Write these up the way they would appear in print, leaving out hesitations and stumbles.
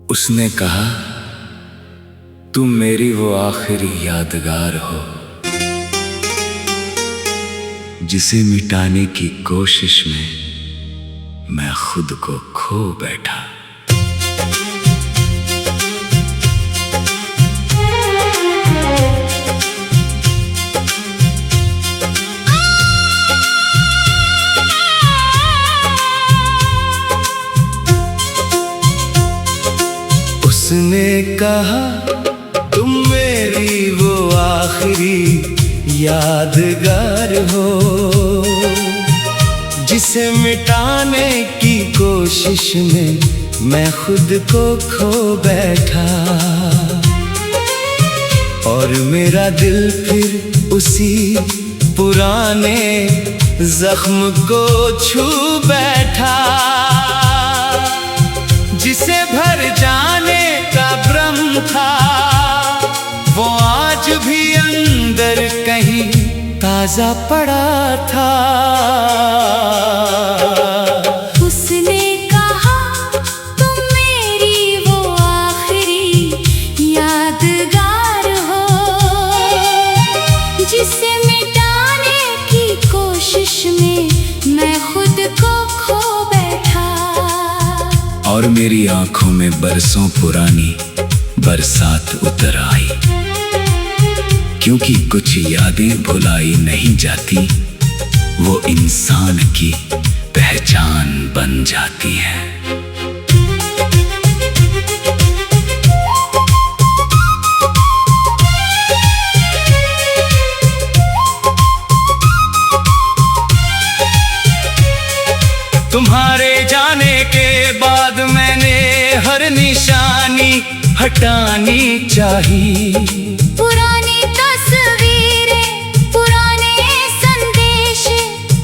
उसने कहा, तुम मेरी वो आखिरी यादगार हो जिसे मिटाने की कोशिश में मैं खुद को खो बैठा। उसने कहा, तुम मेरी वो आखिरी यादगार हो जिसे मिटाने की कोशिश में मैं खुद को खो बैठा। और मेरा दिल फिर उसी पुराने जख्म को छू बैठा जिसे भर जाने का भ्रम था। वो आज भी अंदर कहीं ताजा पड़ा था। उसने कहा, तुम मेरी वो आखिरी यादगार हो जिसे मिटाने की कोशिश में मैं खुद को खो बैठा। और मेरी आंखों में बरसों पुरानी बरसात उतर आई, क्योंकि कुछ यादें भुलाई नहीं जाती, वो इंसान की पहचान बन जाती है। तुम्हारे जाने के बाद मैंने हर निशानी हटानी चाहिए। पुरानी तस्वीरें, पुराने संदेश,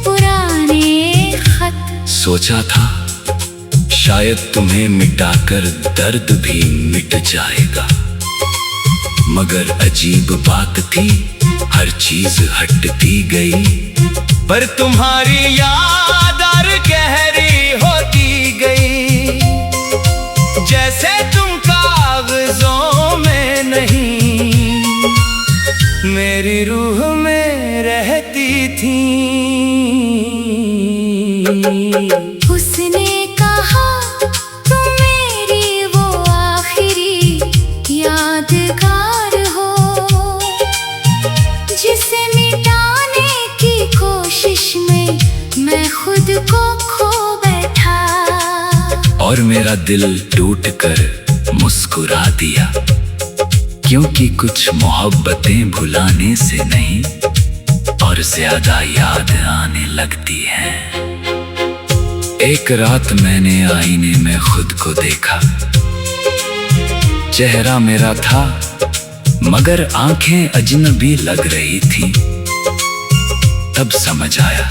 पुराने खत। सोचा था शायद तुम्हें मिटाकर दर्द भी मिट जाएगा, मगर अजीब बात थी, हर चीज हटती गई। पर तुम्हारी याद और गहरी होती गई, जैसे तुम कागजों में नहीं मेरी रूह में रहती थी। उसने कहा, तुम मेरी वो आखिरी यादगार हो जिसे मिटाने की कोशिश में मैं खुद को खो बैठा। और मेरा दिल टूट कर मुस्कुरा दिया, क्योंकि कुछ मोहब्बतें भुलाने से नहीं और ज्यादा याद आने लगती हैं। एक रात मैंने आईने में खुद को देखा, चेहरा मेरा था मगर आंखें अजनबी लग रही थी। तब समझ आया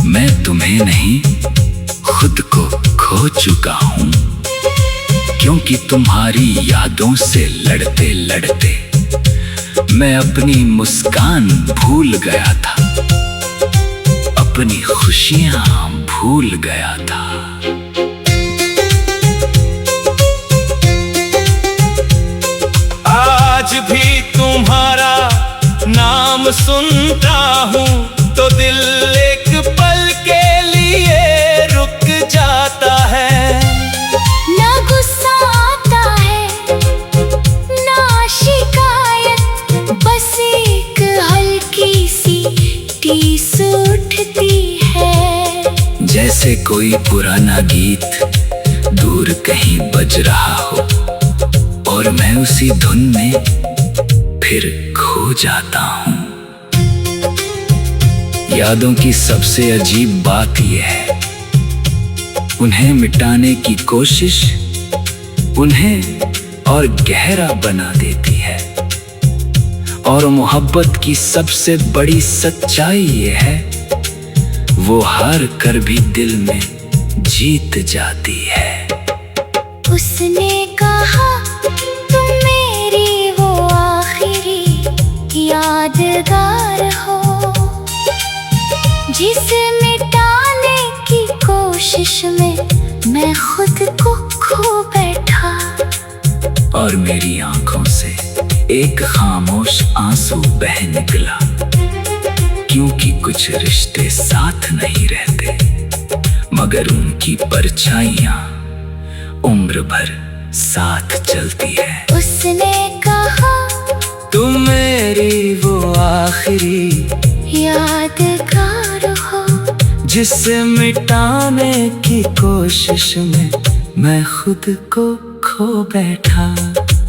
मैं तुम्हें नहीं खुद को खो चुका हूं, क्योंकि तुम्हारी यादों से लड़ते लड़ते मैं अपनी मुस्कान भूल गया था, अपनी खुशियां भूल गया था। आज भी तुम्हारा नाम सुनता हूँ तो दिल एक पल के लिए रुक जाता है। ना गुस्सा आता है, ना शिकायत, बस एक हल्की सी टीस उठती है। जैसे कोई पुराना गीत दूर कहीं बज रहा हो और मैं उसी धुन में फिर खो जाता हूँ। यादों की सबसे अजीब बात यह है, उन्हें मिटाने की कोशिश उन्हें और गहरा बना देती है। और मोहब्बत की सबसे बड़ी सच्चाई यह है, वो हार कर भी दिल में जीत जाती है। उसने कहा, तुम मेरी वो आखिरी यादगार हो जिसे मिटाने की कोशिश में मैं खुद को खो बैठा। और मेरी आंखों से एक खामोश आंसू बह निकला, क्योंकि कुछ रिश्ते साथ नहीं रहते, मगर उनकी परछाइयां उम्र भर साथ चलती है। उसने कहा तुम मेरी वो आखिरी यादगार हो, जिसे मिटाने की कोशिश में मैं खुद को खो बैठा।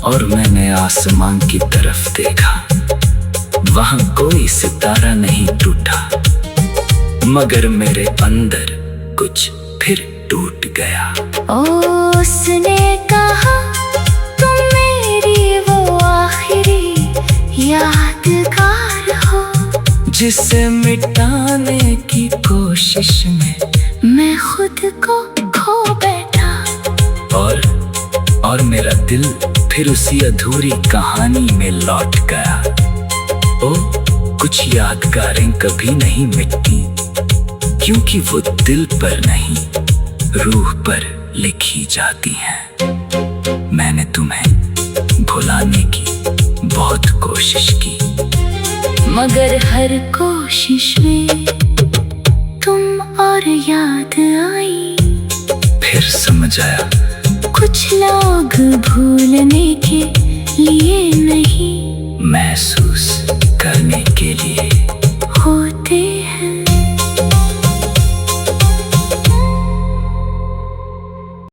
और मैंने आसमान की तरफ देखा, वहां कोई सितारा नहीं टूटा, मगर मेरे अंदर कुछ फिर टूट गया। उसने कहा तुम मेरी वो आखिरी यादगार हो, जिसे मिटाने की कोशिश में मैं खुद को खो बैठा। और मेरा दिल फिर उसी अधूरी कहानी में लौट गया। ओ, कुछ यादगारें कभी नहीं मिटती, क्योंकि वो दिल पर नहीं, रूह पर लिखी जाती हैं। मैंने तुम्हें भुलाने की बहुत कोशिश की, मगर हर कोशिश में तुम और याद आई। फिर समझ आया कुछ लोग भूलने के लिए नहीं